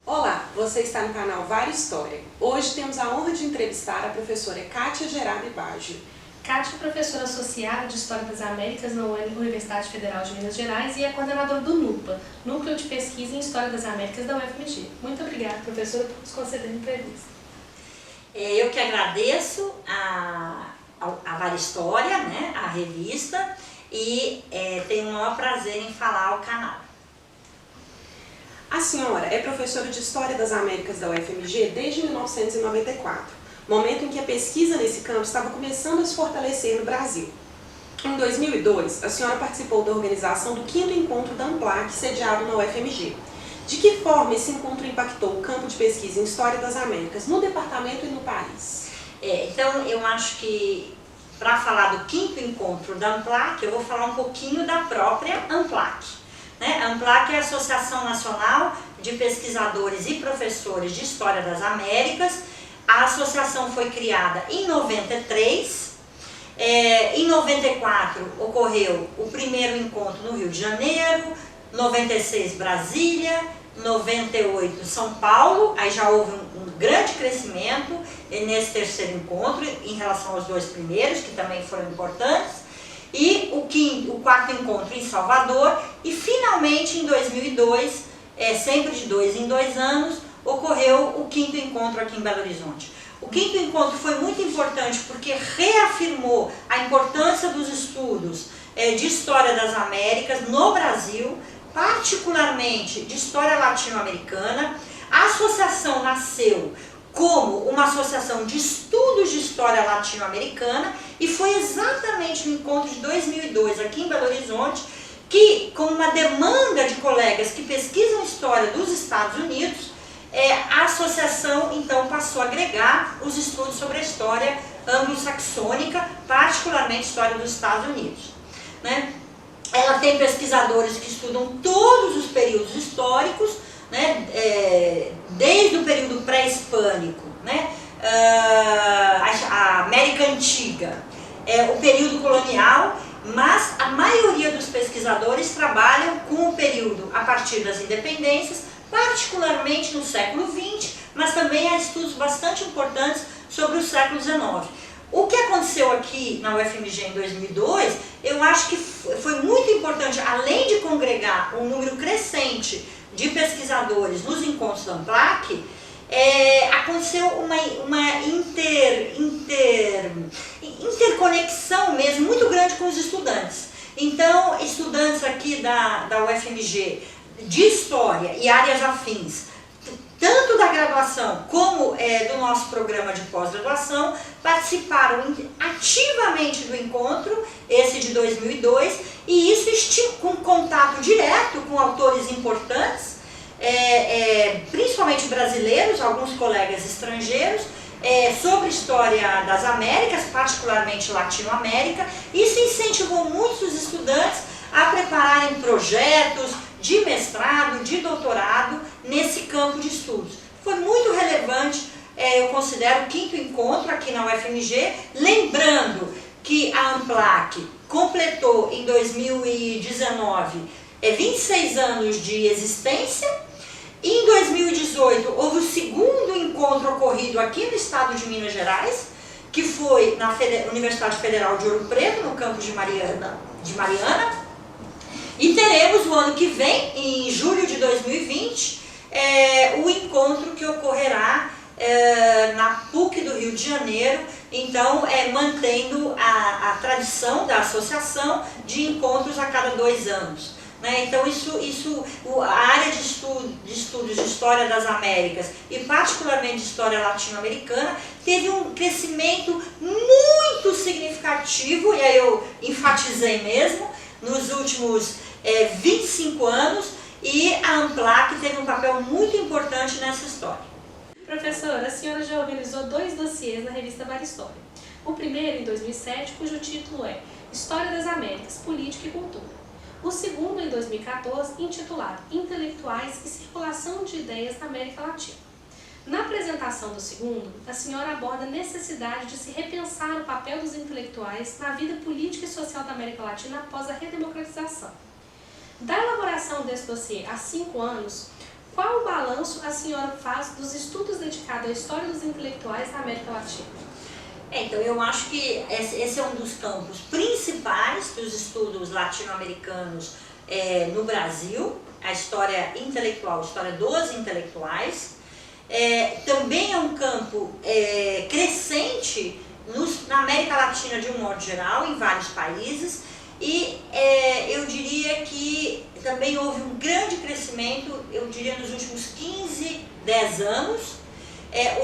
Olá, você está no canal Vara História. Hoje temos a honra de entrevistar a professora Kátia Gerardi Baggio. Kátia é professora associada de História das Américas na Universidade Federal de Minas Gerais e é coordenadora do NUPA, Núcleo de Pesquisa em História das Américas da UFMG. Muito obrigada, professora, por nos conceder a entrevista. Eu que agradeço a Vara História, né, a revista, e tenho o maior prazer em falar ao canal. A senhora é professora de História das Américas da UFMG desde 1994, momento em que a pesquisa nesse campo estava começando a se fortalecer no Brasil. Em 2002, a senhora participou da organização do 5º Encontro da ANPLAC, sediado na UFMG. De que forma esse encontro impactou o campo de pesquisa em História das Américas no departamento e no país? Então, eu acho que, para falar do 5º Encontro da ANPLAC, eu vou falar um pouquinho da própria ANPLAC. A ANPLAC é a Associação Nacional de Pesquisadores e Professores de História das Américas. A associação foi criada em 93. Em 94 ocorreu o primeiro encontro no Rio de Janeiro, 96 Brasília, 98 São Paulo. Aí já houve um grande crescimento nesse terceiro encontro em relação aos dois primeiros, que também foram importantes. E o quarto encontro em Salvador, e finalmente em 2002, sempre de 2 em 2 anos, ocorreu o 5º encontro aqui em Belo Horizonte. O 5º encontro foi muito importante porque reafirmou a importância dos estudos de História das Américas no Brasil, particularmente de História Latino-Americana. A associação nasceu como uma associação de estudos de História Latino-Americana e foi exatamente no encontro de 2002 aqui em Belo Horizonte que, com uma demanda de colegas que pesquisam História dos Estados Unidos, a associação então passou a agregar os estudos sobre a História anglo-saxônica, particularmente História dos Estados Unidos, né? Ela tem pesquisadores que estudam todos os períodos históricos, né, desde o período pré-hispânico, né, a América Antiga, o período colonial, mas a maioria dos pesquisadores trabalham com o período a partir das independências, particularmente no século XX, mas também há estudos bastante importantes sobre o século XIX. O que aconteceu aqui na UFMG em 2002, eu acho que foi muito importante, além de congregar um número crescente de pesquisadores nos encontros da ANPLAC, aconteceu uma interconexão mesmo muito grande com os estudantes. Então, estudantes aqui da UFMG de História e áreas afins, tanto da graduação como do nosso programa de pós-graduação, participaram ativamente do encontro, esse de 2002, e isso com contato direto com autores importantes, principalmente brasileiros, alguns colegas estrangeiros, sobre História das Américas, particularmente Latinoamérica. Isso incentivou muitos estudantes a prepararem projetos de mestrado, de doutorado nesse campo de estudos. Foi muito relevante, eu considero, o 5º encontro aqui na UFMG, lembrando que a ANPLAC completou em 2019 26 anos de existência. Em 2018 houve o 2º encontro ocorrido aqui no estado de Minas Gerais, que foi na Universidade Federal de Ouro Preto, no campus de Mariana. E teremos o ano que vem, em julho de 2020, o encontro que ocorrerá na PUC do Rio de Janeiro, então mantendo a tradição da associação de encontros a cada 2 anos. Né? Então a área de estudos de História das Américas e particularmente de História Latino-Americana teve um crescimento muito significativo, e aí eu enfatizei mesmo, nos últimos 25 anos, e a ANPLAC teve um papel muito importante nessa história. Professora, a senhora já organizou 2 dossiês na revista Vara História. O primeiro, em 2007, cujo título é História das Américas, Política e Cultura. O segundo, em 2014, intitulado Intelectuais e Circulação de Ideias na América Latina. Na apresentação do segundo, a senhora aborda a necessidade de se repensar o papel dos intelectuais na vida política e social da América Latina após a redemocratização. Da elaboração desse dossiê há 5 anos, Qual o balanço a senhora faz dos estudos dedicados à história dos intelectuais na América Latina? Então, eu acho que esse é um dos campos principais dos estudos latino-americanos no Brasil, a história intelectual, a história dos intelectuais. Também é um campo crescente na América Latina de um modo geral, em vários países, e eu diria que também houve um grande crescimento, eu diria nos últimos 15, 10 anos.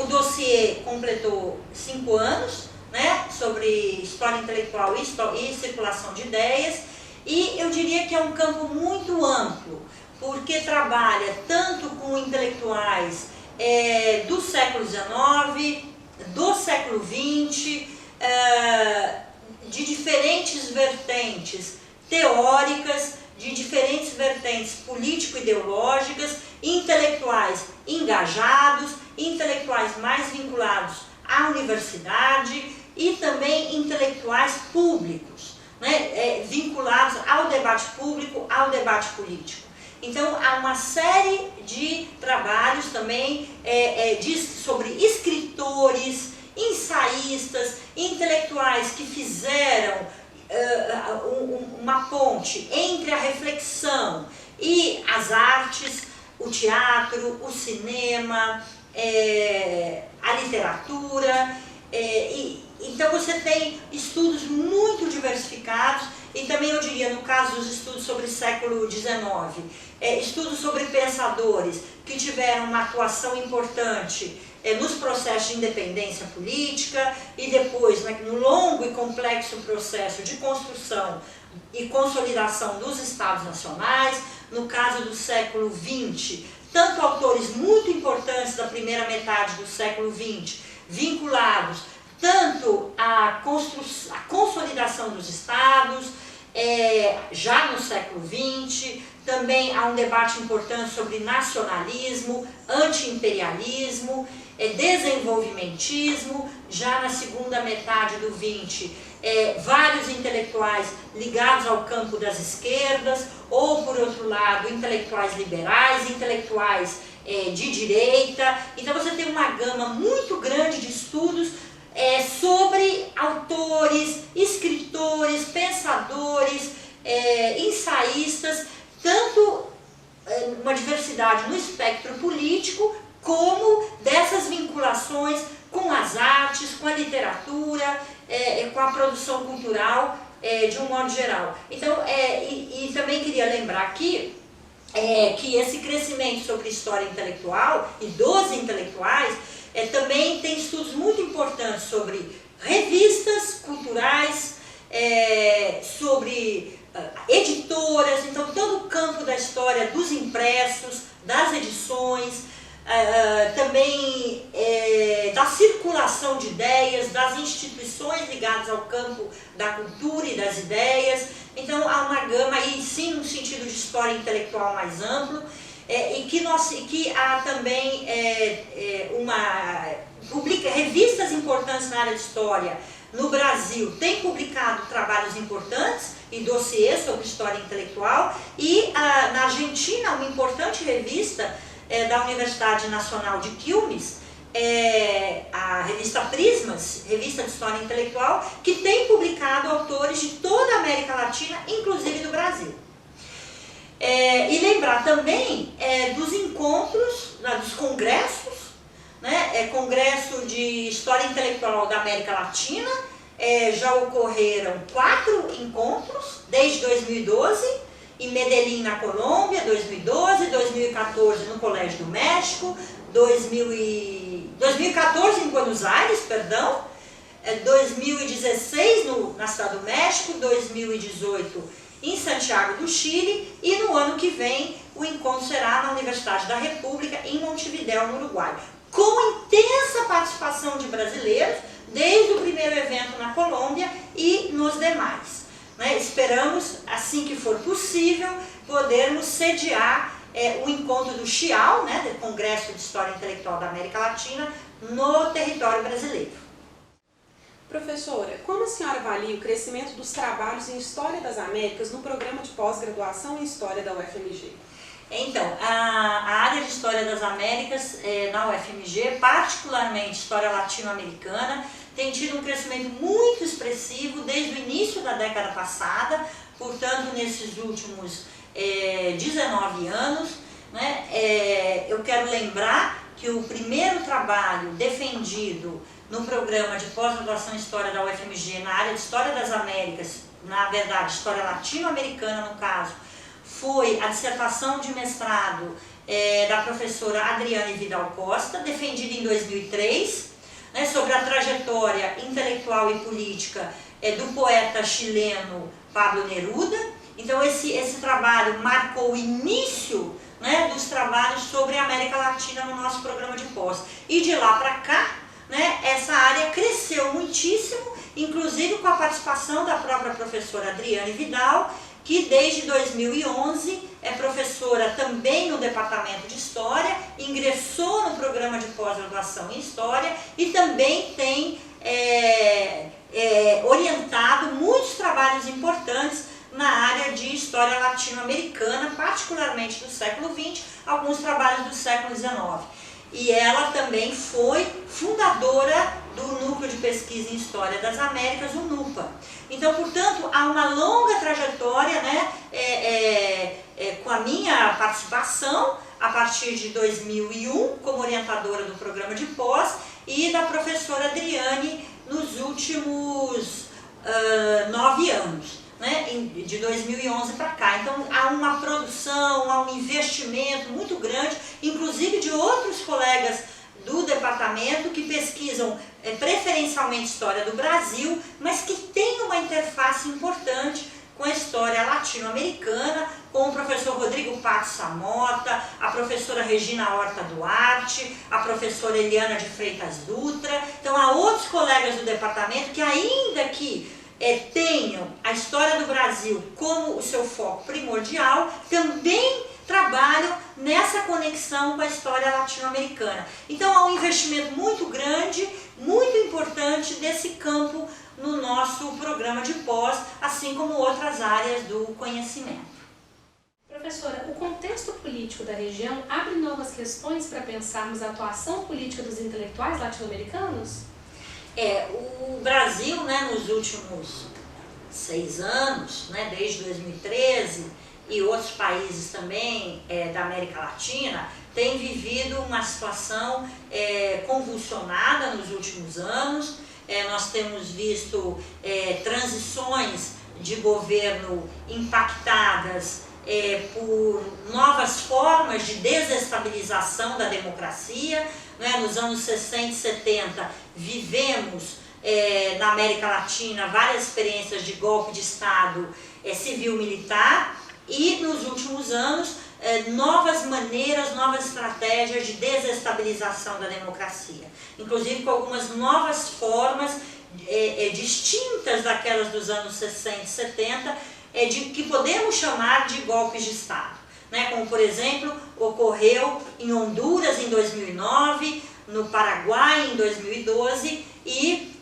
O dossiê completou 5 anos, né, sobre história intelectual e circulação de ideias, e eu diria que é um campo muito amplo, porque trabalha tanto com intelectuais do século XIX, do século XX, de diferentes vertentes teóricas, de diferentes vertentes político-ideológicas, intelectuais engajados, intelectuais mais vinculados à universidade e também intelectuais públicos, né, vinculados ao debate público, ao debate político. Então, há uma série de trabalhos também sobre escritores, ensaístas, intelectuais que fizeram uma ponte entre a reflexão e as artes, o teatro, o cinema, a literatura. Então você tem estudos muito diversificados e também eu diria no caso dos estudos sobre o século XIX, estudos sobre pensadores que tiveram uma atuação importante nos processos de independência política e depois no longo e complexo processo de construção e consolidação dos Estados nacionais. No caso do século XX, tanto autores muito importantes da primeira metade do século XX, vinculados tanto à consolidação dos Estados, já no século XX, também há um debate importante sobre nacionalismo, anti-imperialismo, desenvolvimentismo, já na segunda metade do XX, vários intelectuais ligados ao campo das esquerdas, ou por outro lado, intelectuais liberais, intelectuais de direita. Então você tem uma gama muito grande de estudos sobre autores, escritores, pensadores, ensaístas, tanto uma diversidade no espectro político, como dessas vinculações com as artes, com a literatura, com a produção cultural de um modo geral. Então, e também queria lembrar aqui que esse crescimento sobre história intelectual e dos intelectuais também tem estudos muito importantes sobre revistas culturais, sobre editoras, então todo o campo da história dos impressos, das edições, também da circulação de ideias, das instituições ligadas ao campo da cultura e das ideias. Então há uma gama aí sim no sentido de história intelectual mais amplo, e que há também revistas importantes na área de história. No Brasil tem publicado trabalhos importantes e dossiês sobre história intelectual, e na Argentina uma importante revista da Universidade Nacional de Quilmes, a revista Prismas, revista de história intelectual, que tem publicado autores de toda a América Latina, inclusive do Brasil. E lembrar também dos encontros, dos congressos, né? Congresso de História Intelectual da América Latina, já ocorreram 4 encontros desde 2012, em Medellín, na Colômbia, 2012, 2014 no Colégio do México, 2014 em Buenos Aires, perdão, 2016 na Cidade do México, 2018 em Santiago do Chile, e no ano que vem o encontro será na Universidade da República, em Montevidéu, no Uruguai, com intensa participação de brasileiros, desde o primeiro evento na Colômbia e nos demais. Esperamos, assim que for possível, podermos sediar o encontro do CHIAL, do Congresso de História Intelectual da América Latina, no território brasileiro. Professora, como a senhora avalia o crescimento dos trabalhos em História das Américas no programa de pós-graduação em História da UFMG? Então, a área de História das Américas na UFMG, particularmente História Latino-Americana, tem tido um crescimento muito expressivo desde o início da década passada, portanto, nesses últimos 19 anos. Né? Eu quero lembrar que o primeiro trabalho defendido no programa de pós-graduação em História da UFMG, na área de História das Américas, na verdade, História Latino-Americana no caso, foi a dissertação de mestrado da professora Adriane Vidal Costa, defendida em 2003, né, sobre a trajetória intelectual e política do poeta chileno Pablo Neruda. Então esse trabalho marcou o início, né, dos trabalhos sobre a América Latina no nosso programa de pós. E de lá para cá, né, essa área cresceu muitíssimo, inclusive com a participação da própria professora Adriane Vidal, que desde 2011 é professora também no Departamento de História, ingressou no programa de pós-graduação em História e também tem orientado muitos trabalhos importantes na área de História Latino-Americana, particularmente do século XX, alguns trabalhos do século XIX. E ela também foi fundadora do Núcleo de Pesquisa em História das Américas, o NUPA. Então, portanto, há uma longa trajetória, né, com a minha participação, a partir de 2001, como orientadora do programa de pós, e da professora Adriane nos últimos 9 anos. Né, de 2011 para cá. Então há uma produção, há um investimento muito grande, inclusive de outros colegas do departamento que pesquisam preferencialmente história do Brasil, mas que tem uma interface importante com a história latino-americana, com o professor Rodrigo Pato Samota, a professora Regina Horta Duarte, a professora Eliana de Freitas Dutra. Então há outros colegas do departamento que, ainda que tenham a história do Brasil como o seu foco primordial, também trabalham nessa conexão com a história latino-americana. Então há um investimento muito grande, muito importante desse campo no nosso programa de pós, assim como outras áreas do conhecimento. Professora, o contexto político da região abre novas questões para pensarmos a atuação política dos intelectuais latino-americanos? O Brasil, né, nos últimos 6 anos, né, desde 2013, e outros países também da América Latina, tem vivido uma situação convulsionada nos últimos anos. Nós temos visto transições de governo impactadas por novas formas de desestabilização da democracia. Nos anos 60 e 70 vivemos na América Latina várias experiências de golpe de Estado civil-militar e nos últimos anos novas maneiras, novas estratégias de desestabilização da democracia, inclusive com algumas novas formas distintas daquelas dos anos 60 e 70, que podemos chamar de golpes de Estado. Como, por exemplo, ocorreu em Honduras em 2009, no Paraguai em 2012 e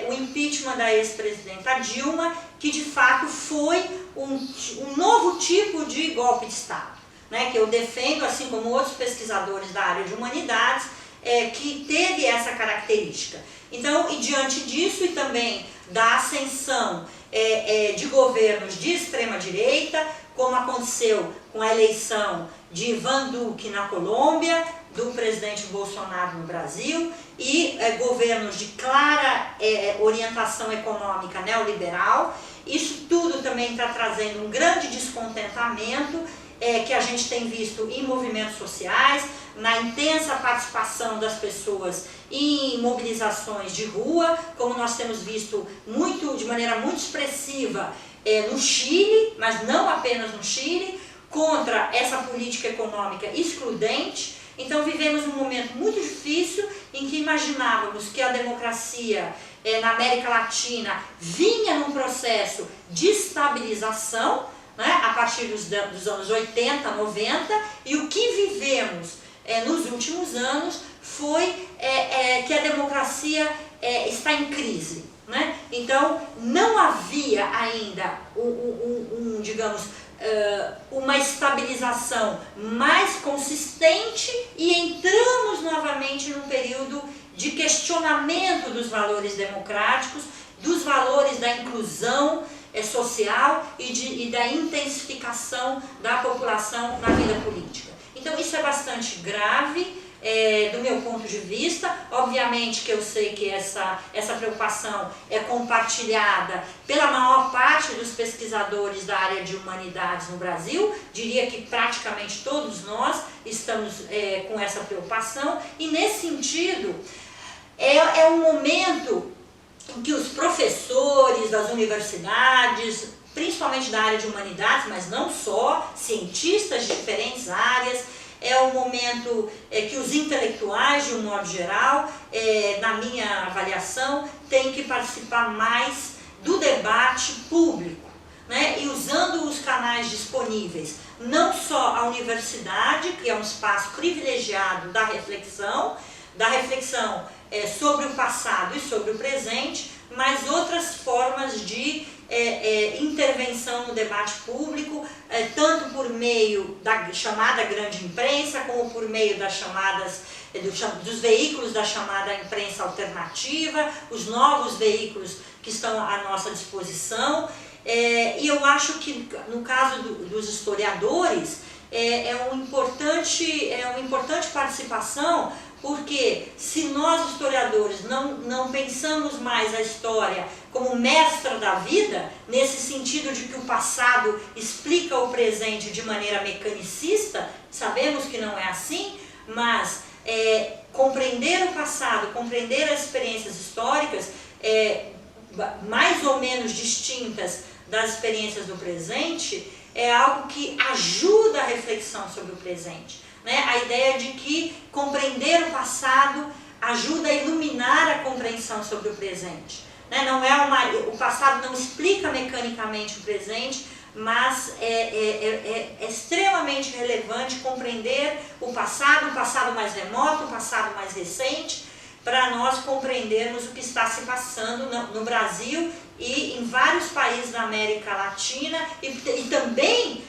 o impeachment da ex-presidenta Dilma, que de fato foi um novo tipo de golpe de Estado, que eu defendo, assim como outros pesquisadores da área de humanidades, que teve essa característica. Então, e diante disso e também da ascensão de governos de extrema-direita, como aconteceu com a eleição de Ivan Duque na Colômbia, do presidente Bolsonaro no Brasil, e governos de clara orientação econômica neoliberal. Isso tudo também está trazendo um grande descontentamento que a gente tem visto em movimentos sociais, na intensa participação das pessoas em mobilizações de rua, como nós temos visto de maneira muito expressiva no Chile, mas não apenas no Chile, contra essa política econômica excludente. Então vivemos um momento muito difícil em que imaginávamos que a democracia na América Latina vinha num processo de estabilização, a partir dos anos 80, 90, e o que vivemos nos últimos anos foi que a democracia está em crise. Então não havia ainda digamos, uma estabilização mais consistente e entramos novamente num período de questionamento dos valores democráticos, dos valores da inclusão social e da intensificação da população na vida política. Então isso é bastante grave do meu ponto de vista. Obviamente que eu sei que essa preocupação é compartilhada pela maior parte dos pesquisadores da área de humanidades no Brasil. Diria que praticamente todos nós estamos com essa preocupação, e nesse sentido é um momento em que os professores das universidades, principalmente da área de humanidades, mas não só, cientistas de diferentes áreas, é um momento que os intelectuais, de um modo geral, na minha avaliação, têm que participar mais do debate público, né? E usando os canais disponíveis, não só a universidade, que é um espaço privilegiado da reflexão sobre o passado e sobre o presente, mas outras formas de intervenção no debate público, tanto por meio da chamada grande imprensa, como por meio das dos veículos da chamada imprensa alternativa, os novos veículos que estão à nossa disposição. E eu acho que, no caso dos historiadores, é uma importante participação, porque se nós historiadores não pensamos mais a história como mestra da vida, nesse sentido de que o passado explica o presente de maneira mecanicista, sabemos que não é assim, mas compreender o passado, compreender as experiências históricas mais ou menos distintas das experiências do presente, é algo que ajuda a reflexão sobre o presente. Né? A ideia de que compreender o passado ajuda a iluminar a compreensão sobre o presente. Né? O passado não explica mecanicamente o presente, mas é extremamente relevante compreender o passado mais remoto, o passado mais recente, para nós compreendermos o que está se passando no Brasil e em vários países da América Latina e também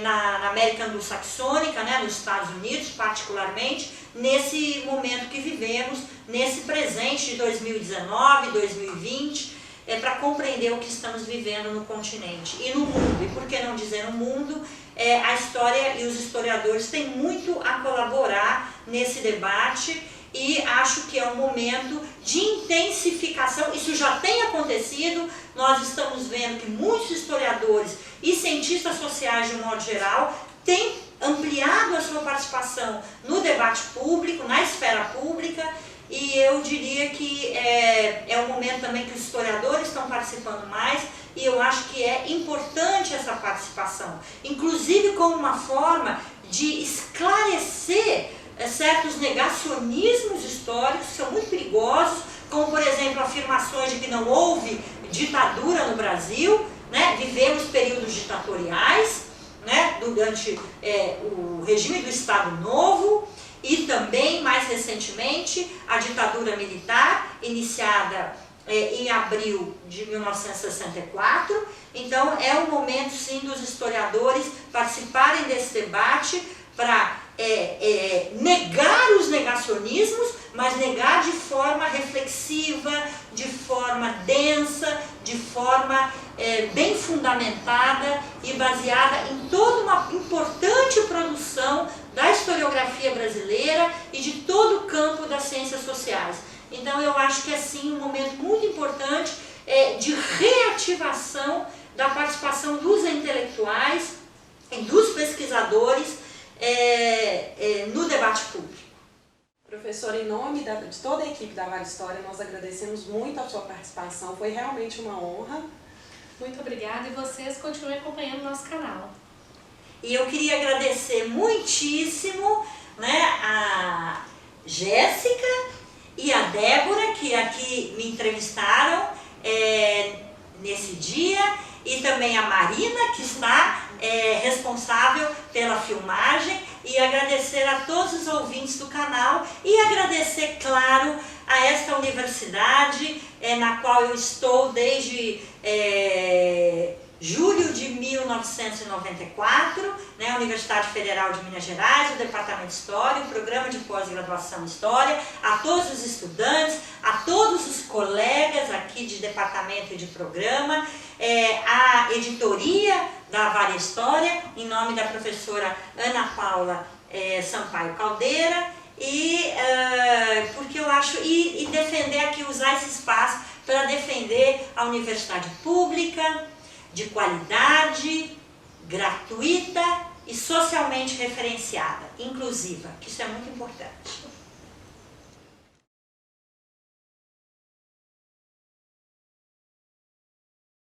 na América Anglo-Saxônica, né, nos Estados Unidos particularmente, nesse momento que vivemos, nesse presente de 2019, 2020, para compreender o que estamos vivendo no continente e no mundo. E por que não dizer no mundo? A história e os historiadores têm muito a colaborar nesse debate, e acho que é um momento de intensificação. Isso já tem acontecido, nós estamos vendo que muitos historiadores e cientistas sociais, de um modo geral, têm ampliado a sua participação no debate público, na esfera pública, e eu diria que é um momento também que os historiadores estão participando mais, e eu acho que é importante essa participação, inclusive como uma forma de esclarecer certos negacionismos históricos que são muito perigosos, como por exemplo afirmações de que não houve ditadura no Brasil, né? Vivemos períodos ditatoriais, né? Durante o regime do Estado Novo e também, mais recentemente, a ditadura militar, iniciada em abril de 1964. Então é um momento sim dos historiadores participarem desse debate para negar os negacionismos, mas negar de forma reflexiva, de forma densa, de forma bem fundamentada e baseada em toda uma importante produção da historiografia brasileira e de todo o campo das ciências sociais. Então eu acho que é sim um momento muito importante de reativação da participação dos intelectuais e dos pesquisadores no debate público. Professora, em nome de toda a equipe da Vale História, nós agradecemos muito a sua participação, foi realmente uma honra. Muito obrigada, e vocês continuem acompanhando o nosso canal. E eu queria agradecer muitíssimo, né, a Jéssica e a Débora, que aqui me entrevistaram nesse dia, e também a Marina, que está responsável pela filmagem, e agradecer a todos os ouvintes do canal e agradecer, claro, a esta universidade na qual eu estou desde julho de 1990. 1994, né, a Universidade Federal de Minas Gerais, o Departamento de História, o Programa de Pós-Graduação em História, a todos os estudantes, a todos os colegas aqui de departamento e de programa, a editoria da Vale História, em nome da professora Ana Paula Sampaio Caldeira, porque eu acho, e defender aqui, usar esse espaço para defender a universidade pública, de qualidade, gratuita e socialmente referenciada, inclusiva, que isso é muito importante.